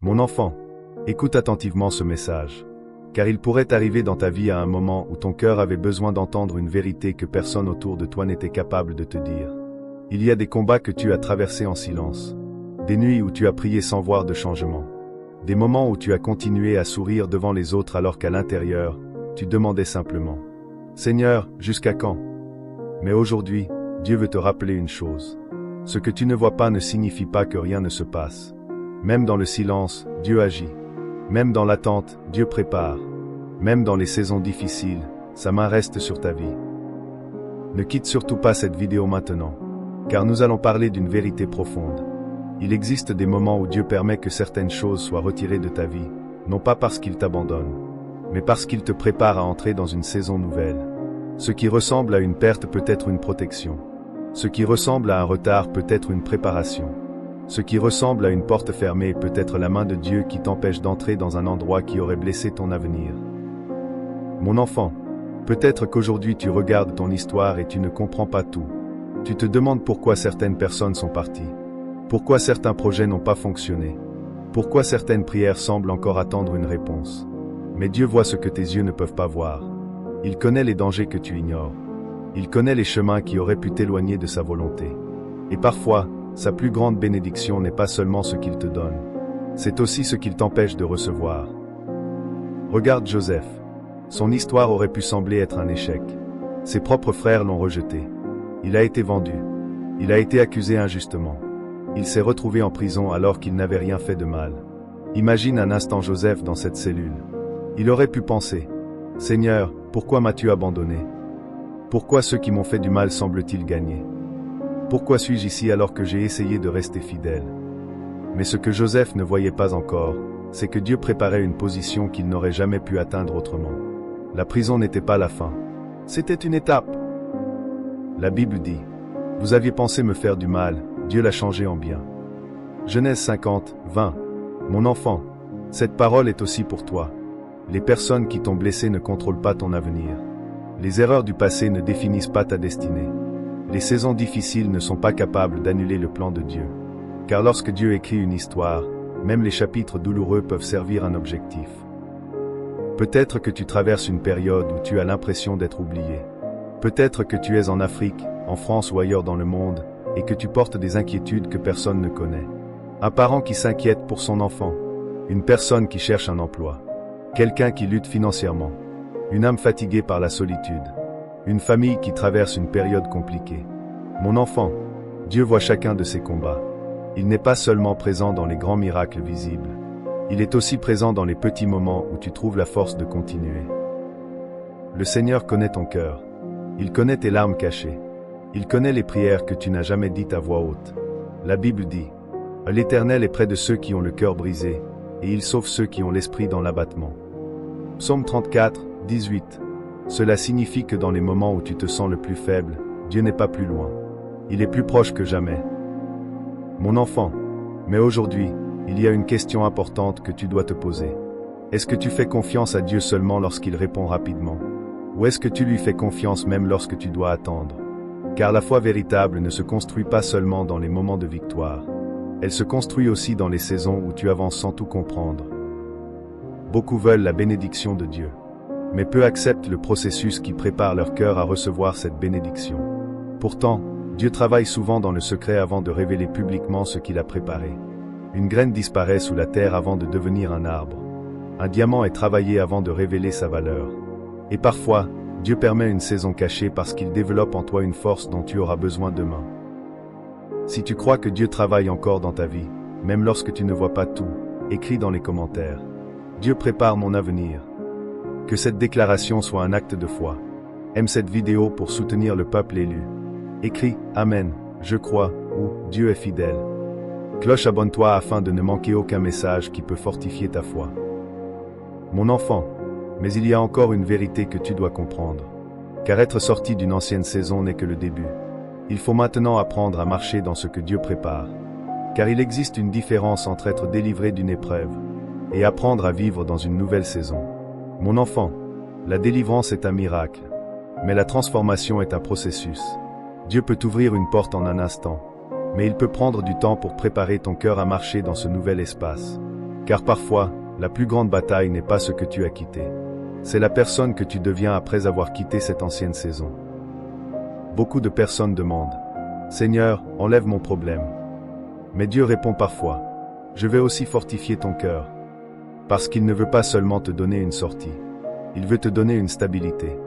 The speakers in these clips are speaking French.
Mon enfant, écoute attentivement ce message. Car il pourrait arriver dans ta vie à un moment où ton cœur avait besoin d'entendre une vérité que personne autour de toi n'était capable de te dire. Il y a des combats que tu as traversés en silence. Des nuits où tu as prié sans voir de changement. Des moments où tu as continué à sourire devant les autres alors qu'à l'intérieur, tu demandais simplement « Seigneur, jusqu'à quand ?» Mais aujourd'hui, Dieu veut te rappeler une chose. Ce que tu ne vois pas ne signifie pas que rien ne se passe. Même dans le silence, Dieu agit. Même dans l'attente, Dieu prépare. Même dans les saisons difficiles, sa main reste sur ta vie. Ne quitte surtout pas cette vidéo maintenant, car nous allons parler d'une vérité profonde. Il existe des moments où Dieu permet que certaines choses soient retirées de ta vie, non pas parce qu'il t'abandonne, mais parce qu'il te prépare à entrer dans une saison nouvelle. Ce qui ressemble à une perte peut être une protection. Ce qui ressemble à un retard peut être une préparation. Ce qui ressemble à une porte fermée peut être la main de Dieu qui t'empêche d'entrer dans un endroit qui aurait blessé ton avenir. Mon enfant, peut-être qu'aujourd'hui tu regardes ton histoire et tu ne comprends pas tout. Tu te demandes pourquoi certaines personnes sont parties. Pourquoi certains projets n'ont pas fonctionné. Pourquoi certaines prières semblent encore attendre une réponse. Mais Dieu voit ce que tes yeux ne peuvent pas voir. Il connaît les dangers que tu ignores. Il connaît les chemins qui auraient pu t'éloigner de sa volonté. Et parfois, sa plus grande bénédiction n'est pas seulement ce qu'il te donne. C'est aussi ce qu'il t'empêche de recevoir. Regarde Joseph. Son histoire aurait pu sembler être un échec. Ses propres frères l'ont rejeté. Il a été vendu. Il a été accusé injustement. Il s'est retrouvé en prison alors qu'il n'avait rien fait de mal. Imagine un instant Joseph dans cette cellule. Il aurait pu penser « Seigneur, pourquoi m'as-tu abandonné? Pourquoi ceux qui m'ont fait du mal semblent-ils gagner? Pourquoi suis-je ici alors que j'ai essayé de rester fidèle ?» Mais ce que Joseph ne voyait pas encore, c'est que Dieu préparait une position qu'il n'aurait jamais pu atteindre autrement. La prison n'était pas la fin. C'était une étape. La Bible dit « Vous aviez pensé me faire du mal, Dieu l'a changé en bien. » Genèse 50, 20. Mon enfant, cette parole est aussi pour toi. Les personnes qui t'ont blessé ne contrôlent pas ton avenir. Les erreurs du passé ne définissent pas ta destinée. Les saisons difficiles ne sont pas capables d'annuler le plan de Dieu. Car lorsque Dieu écrit une histoire, même les chapitres douloureux peuvent servir un objectif. Peut-être que tu traverses une période où tu as l'impression d'être oublié. Peut-être que tu es en Afrique, en France ou ailleurs dans le monde, et que tu portes des inquiétudes que personne ne connaît. Un parent qui s'inquiète pour son enfant. Une personne qui cherche un emploi. Quelqu'un qui lutte financièrement. Une âme fatiguée par la solitude. Une famille qui traverse une période compliquée. Mon enfant, Dieu voit chacun de ces combats. Il n'est pas seulement présent dans les grands miracles visibles. Il est aussi présent dans les petits moments où tu trouves la force de continuer. Le Seigneur connaît ton cœur. Il connaît tes larmes cachées. Il connaît les prières que tu n'as jamais dites à voix haute. La Bible dit « L'Éternel est près de ceux qui ont le cœur brisé, et il sauve ceux qui ont l'esprit dans l'abattement. » Psaume 34, 18. Cela signifie que dans les moments où tu te sens le plus faible, Dieu n'est pas plus loin. Il est plus proche que jamais. Mon enfant, mais aujourd'hui, il y a une question importante que tu dois te poser. Est-ce que tu fais confiance à Dieu seulement lorsqu'il répond rapidement? Ou est-ce que tu lui fais confiance même lorsque tu dois attendre? Car la foi véritable ne se construit pas seulement dans les moments de victoire. Elle se construit aussi dans les saisons où tu avances sans tout comprendre. Beaucoup veulent la bénédiction de Dieu. Mais peu acceptent le processus qui prépare leur cœur à recevoir cette bénédiction. Pourtant, Dieu travaille souvent dans le secret avant de révéler publiquement ce qu'il a préparé. Une graine disparaît sous la terre avant de devenir un arbre. Un diamant est travaillé avant de révéler sa valeur. Et parfois, Dieu permet une saison cachée parce qu'il développe en toi une force dont tu auras besoin demain. Si tu crois que Dieu travaille encore dans ta vie, même lorsque tu ne vois pas tout, écris dans les commentaires. Dieu prépare mon avenir. Que cette déclaration soit un acte de foi. Aime cette vidéo pour soutenir le peuple élu. Écris « Amen, je crois » ou « Dieu est fidèle ». Cloche, abonne-toi afin de ne manquer aucun message qui peut fortifier ta foi. Mon enfant, mais il y a encore une vérité que tu dois comprendre. Car être sorti d'une ancienne saison n'est que le début. Il faut maintenant apprendre à marcher dans ce que Dieu prépare. Car il existe une différence entre être délivré d'une épreuve et apprendre à vivre dans une nouvelle saison. Mon enfant, la délivrance est un miracle, mais la transformation est un processus. Dieu peut t'ouvrir une porte en un instant, mais il peut prendre du temps pour préparer ton cœur à marcher dans ce nouvel espace. Car parfois, la plus grande bataille n'est pas ce que tu as quitté. C'est la personne que tu deviens après avoir quitté cette ancienne saison. Beaucoup de personnes demandent « Seigneur, enlève mon problème ». Mais Dieu répond parfois « Je vais aussi fortifier ton cœur ». Parce qu'il ne veut pas seulement te donner une sortie. Il veut te donner une stabilité.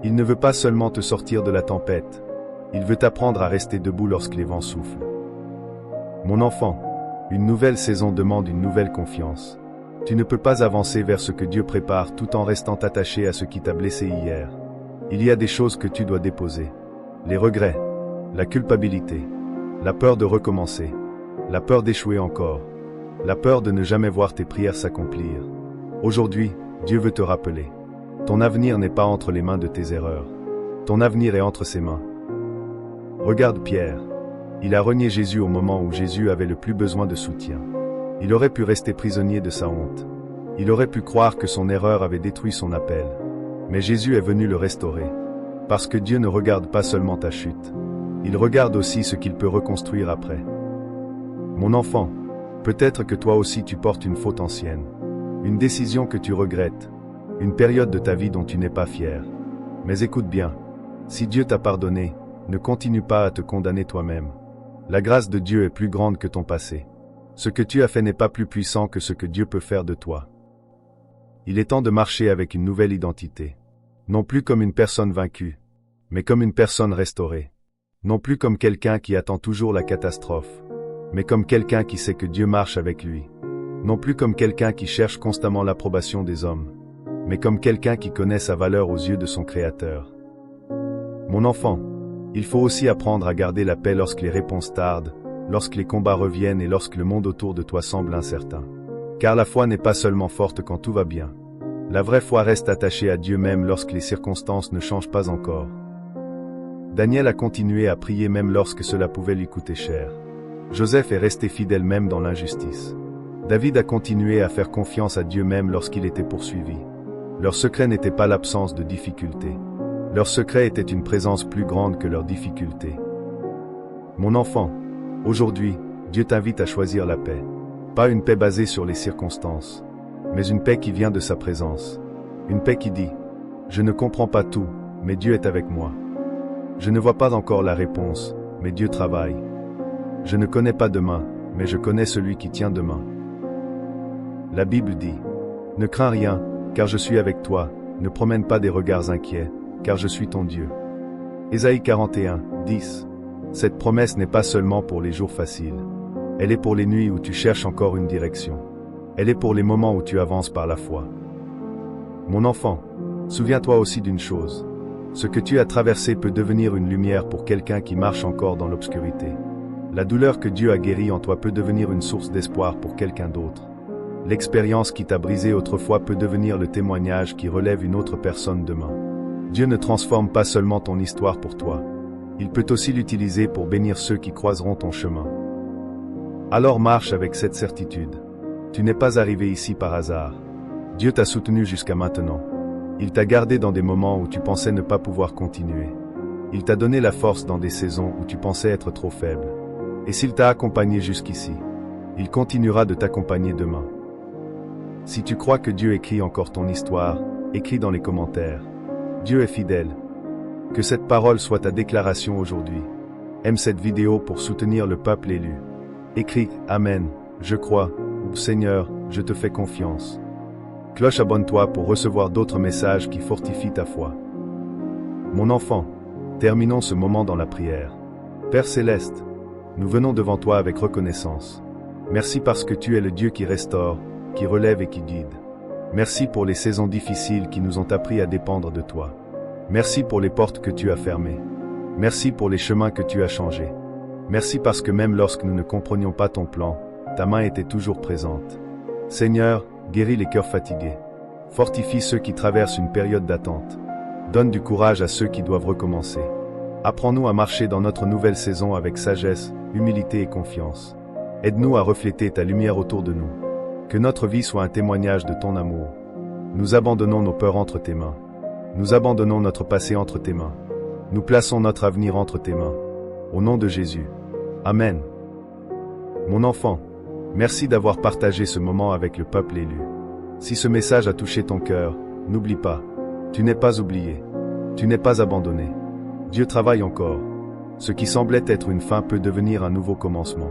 Il ne veut pas seulement te sortir de la tempête. Il veut t'apprendre à rester debout lorsque les vents soufflent. Mon enfant, une nouvelle saison demande une nouvelle confiance. Tu ne peux pas avancer vers ce que Dieu prépare tout en restant attaché à ce qui t'a blessé hier. Il y a des choses que tu dois déposer. Les regrets, la culpabilité, la peur de recommencer, la peur d'échouer encore, la peur de ne jamais voir tes prières s'accomplir. Aujourd'hui, Dieu veut te rappeler. Ton avenir n'est pas entre les mains de tes erreurs. Ton avenir est entre ses mains. Regarde Pierre. Il a renié Jésus au moment où Jésus avait le plus besoin de soutien. Il aurait pu rester prisonnier de sa honte. Il aurait pu croire que son erreur avait détruit son appel. Mais Jésus est venu le restaurer. Parce que Dieu ne regarde pas seulement ta chute. Il regarde aussi ce qu'il peut reconstruire après. Mon enfant, peut-être que toi aussi tu portes une faute ancienne. Une décision que tu regrettes. Une période de ta vie dont tu n'es pas fier. Mais écoute bien. Si Dieu t'a pardonné, ne continue pas à te condamner toi-même. La grâce de Dieu est plus grande que ton passé. Ce que tu as fait n'est pas plus puissant que ce que Dieu peut faire de toi. Il est temps de marcher avec une nouvelle identité. Non plus comme une personne vaincue, mais comme une personne restaurée. Non plus comme quelqu'un qui attend toujours la catastrophe, mais comme quelqu'un qui sait que Dieu marche avec lui. Non plus comme quelqu'un qui cherche constamment l'approbation des hommes, mais comme quelqu'un qui connaît sa valeur aux yeux de son Créateur. Mon enfant, il faut aussi apprendre à garder la paix lorsque les réponses tardent, lorsque les combats reviennent et lorsque le monde autour de toi semble incertain. Car la foi n'est pas seulement forte quand tout va bien. La vraie foi reste attachée à Dieu même lorsque les circonstances ne changent pas encore. Daniel a continué à prier même lorsque cela pouvait lui coûter cher. Joseph est resté fidèle même dans l'injustice. David a continué à faire confiance à Dieu même lorsqu'il était poursuivi. Leur secret n'était pas l'absence de difficultés. Leur secret était une présence plus grande que leurs difficultés. Mon enfant, aujourd'hui, Dieu t'invite à choisir la paix. Pas une paix basée sur les circonstances, mais une paix qui vient de sa présence. Une paix qui dit « Je ne comprends pas tout, mais Dieu est avec moi. Je ne vois pas encore la réponse, mais Dieu travaille. Je ne connais pas demain, mais je connais celui qui tient demain. » La Bible dit « Ne crains rien, car je suis avec toi, ne promène pas des regards inquiets, car je suis ton Dieu. » Ésaïe 41, 10. Cette promesse n'est pas seulement pour les jours faciles. Elle est pour les nuits où tu cherches encore une direction. Elle est pour les moments où tu avances par la foi. Mon enfant, souviens-toi aussi d'une chose. Ce que tu as traversé peut devenir une lumière pour quelqu'un qui marche encore dans l'obscurité. La douleur que Dieu a guérie en toi peut devenir une source d'espoir pour quelqu'un d'autre. L'expérience qui t'a brisé autrefois peut devenir le témoignage qui relève une autre personne demain. Dieu ne transforme pas seulement ton histoire pour toi. Il peut aussi l'utiliser pour bénir ceux qui croiseront ton chemin. Alors marche avec cette certitude. Tu n'es pas arrivé ici par hasard. Dieu t'a soutenu jusqu'à maintenant. Il t'a gardé dans des moments où tu pensais ne pas pouvoir continuer. Il t'a donné la force dans des saisons où tu pensais être trop faible. Et s'il t'a accompagné jusqu'ici, il continuera de t'accompagner demain. Si tu crois que Dieu écrit encore ton histoire, écris dans les commentaires. Dieu est fidèle. Que cette parole soit ta déclaration aujourd'hui. Aime cette vidéo pour soutenir le peuple élu. Écris « Amen, je crois » ou « Seigneur, je te fais confiance ». Cloche, abonne-toi pour recevoir d'autres messages qui fortifient ta foi. Mon enfant, terminons ce moment dans la prière. Père Céleste, nous venons devant toi avec reconnaissance. Merci parce que tu es le Dieu qui restaure, qui relève et qui guide. Merci pour les saisons difficiles qui nous ont appris à dépendre de toi. Merci pour les portes que tu as fermées. Merci pour les chemins que tu as changés. Merci parce que même lorsque nous ne comprenions pas ton plan, ta main était toujours présente. Seigneur, guéris les cœurs fatigués. Fortifie ceux qui traversent une période d'attente. Donne du courage à ceux qui doivent recommencer. Apprends-nous à marcher dans notre nouvelle saison avec sagesse, humilité et confiance. Aide-nous à refléter ta lumière autour de nous. Que notre vie soit un témoignage de ton amour. Nous abandonnons nos peurs entre tes mains. Nous abandonnons notre passé entre tes mains. Nous plaçons notre avenir entre tes mains. Au nom de Jésus. Amen. Mon enfant, Merci d'avoir partagé ce moment avec le peuple élu. Si ce message a touché ton cœur, n'oublie pas. Tu n'es pas oublié. Tu n'es pas abandonné. Dieu travaille encore. Ce qui semblait être une fin peut devenir un nouveau commencement.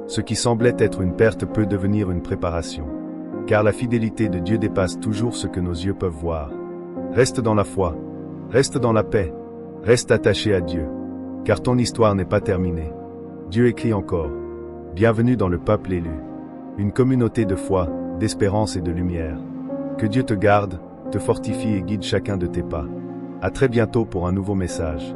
Ce qui semblait être une perte peut devenir une préparation. Car la fidélité de Dieu dépasse toujours ce que nos yeux peuvent voir. Reste dans la foi. Reste dans la paix. Reste attaché à Dieu. Car ton histoire n'est pas terminée. Dieu écrit encore. Bienvenue dans le peuple élu. Une communauté de foi, d'espérance et de lumière. Que Dieu te garde, te fortifie et guide chacun de tes pas. À très bientôt pour un nouveau message.